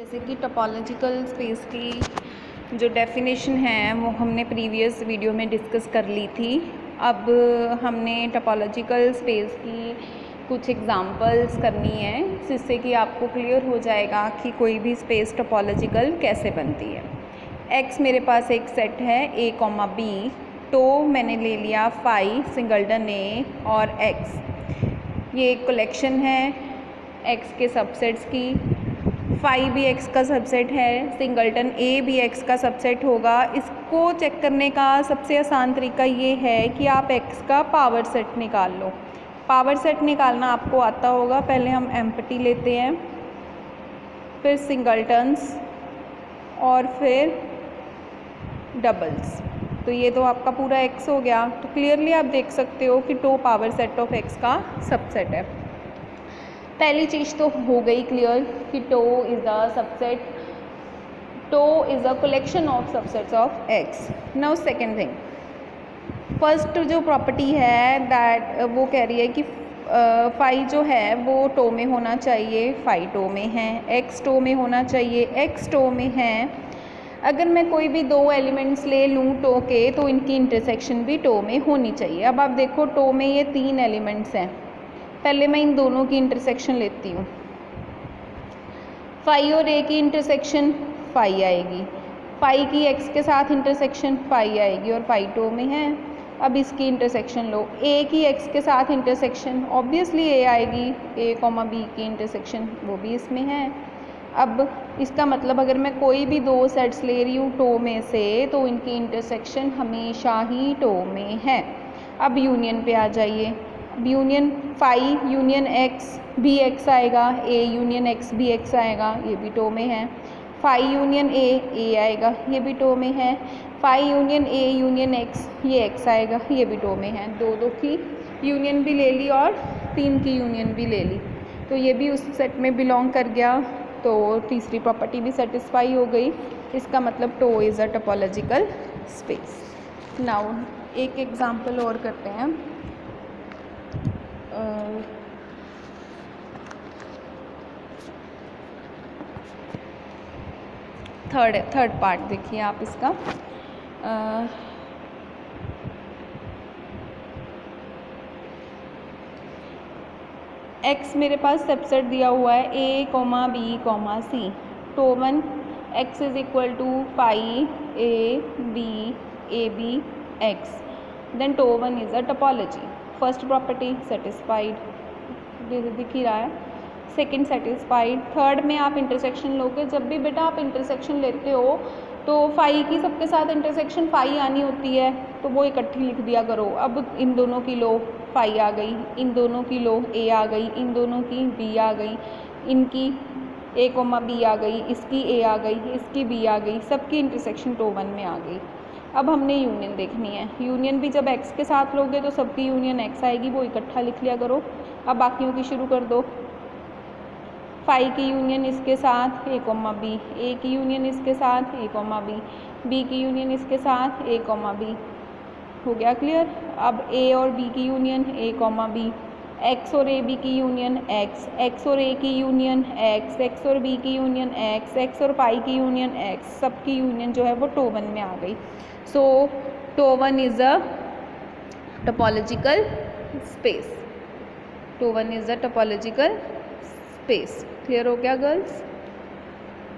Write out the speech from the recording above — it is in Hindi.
जैसे कि टोपोलॉजिकल स्पेस की जो डेफिनेशन है वो हमने प्रीवियस वीडियो में डिस्कस कर ली थी। अब हमने टोपोलॉजिकल स्पेस की कुछ एग्जांपल्स करनी है जिससे कि आपको क्लियर हो जाएगा कि कोई भी स्पेस टोपोलॉजिकल कैसे बनती है। एक्स मेरे पास एक सेट है ए कॉमा बी, तो मैंने ले लिया फाई सिंगल्टन ए और एक्स। ये एक कलेक्शन है एक्स के सबसेट्स की। फाई भी एक्स का सबसेट है, सिंगल्टन ए भी एक्स का सबसेट होगा। इसको चेक करने का सबसे आसान तरीका ये है कि आप एक्स का पावर सेट निकाल लो। पावर सेट निकालना आपको आता होगा। पहले हम एम्प्टी लेते हैं, फिर सिंगल्टन्स और फिर डबल्स। तो ये तो आपका पूरा एक्स हो गया। तो क्लियरली आप देख सकते हो कि tau power set of x का सबसेट है। पहली चीज़ तो हो गई क्लियर कि tau is a subset, tau is a collection of subsets of x. Now second thing, first जो प्रॉपर्टी है दैट वो कह रही है कि फाई जो है वो टो में होना चाहिए, फाई टो में है। एक्स टो में होना चाहिए, एक्स टो में है। अगर मैं कोई भी दो एलिमेंट्स ले लूँ टो के, तो इनकी इंटरसेक्शन भी टो में होनी चाहिए। अब आप देखो टो में ये तीन एलिमेंट्स हैं। पहले मैं इन दोनों की इंटरसेक्शन लेती हूँ। फाई और ए की इंटरसेक्शन फाई आएगी, फाई की एक्स के साथ इंटरसेक्शन फाई आएगी और फाई टो में है। अब इसकी इंटरसेक्शन लो, ए की एक्स के साथ इंटरसेक्शन ऑब्वियसली ए आएगी, ए कॉमा बी की इंटरसेक्शन वो भी इसमें है। अब इसका मतलब अगर मैं कोई भी दो सेट्स ले रही हूँ टो में से, तो इनकी इंटरसेक्शन हमेशा ही टो में है। अब यूनियन पे आ जाइए। यूनियन फाई यूनियन एक्स भी एक्स आएगा, ए यूनियन एक्स भी एक्स आएगा, ये भी टो में है। फाई यूनियन ए आएगा, ये भी टो में है। Phi union A union x, ये एक्स आएगा, ये भी टो में है। दो दो की यूनियन भी ले ली और तीन की यूनियन भी ले ली, तो ये भी उस सेट में बिलोंग कर गया। तो तीसरी प्रॉपर्टी भी सेटिस्फाई हो गई। इसका मतलब tau is a topological space. Now एक एग्जांपल और करते हैं। थर्ड पार्ट देखिए आप इसका। एक्स मेरे पास सबसेट दिया हुआ है A comma B comma C. Tau one X is equal to pi A B X, then tau one is a topology. First property satisfied दिख ही रहा है, सेकंड सेटिस्फाइड। थर्ड में आप इंटरसेक्शन लोगे। जब भी बेटा आप इंटरसेक्शन लेते हो तो फाई की सबके साथ इंटरसेक्शन फाई आनी होती है, तो वो इकट्ठी लिख दिया करो। अब इन दोनों की लो फाई आ गई, इन दोनों की लो ए आ गई, इन दोनों की बी आ गई, इनकी ए कोमा बी आ गई, इसकी ए आ गई, इसकी बी आ गई, सबकी इंटरसेक्शन टो वन में आ गई। अब हमने यूनियन देखनी है। यूनियन भी जब एक्स के साथ लोगे तो सबकी यूनियन एक्स आएगी, वो इकट्ठा लिख लिया करो। अब बाकियों की शुरू कर दो। फाई की यूनियन इसके साथ ए कोमा बी, ए की यूनियन इसके साथ ए कोमा बी, बी की यूनियन इसके साथ ए कोमा बी। हो गया क्लियर। अब ए और बी की union A comma B, x और ए बी की यूनियन एक्स, एक्स और ए की यूनियन एक्स, एक्स और बी की यूनियन एक्स, एक्स और पाई की यूनियन एक्स, सबकी यूनियन जो है वो टो वन में आ गई। So tau one is a topological space. Tau one is a topological space. Clear हो गया गर्ल्स?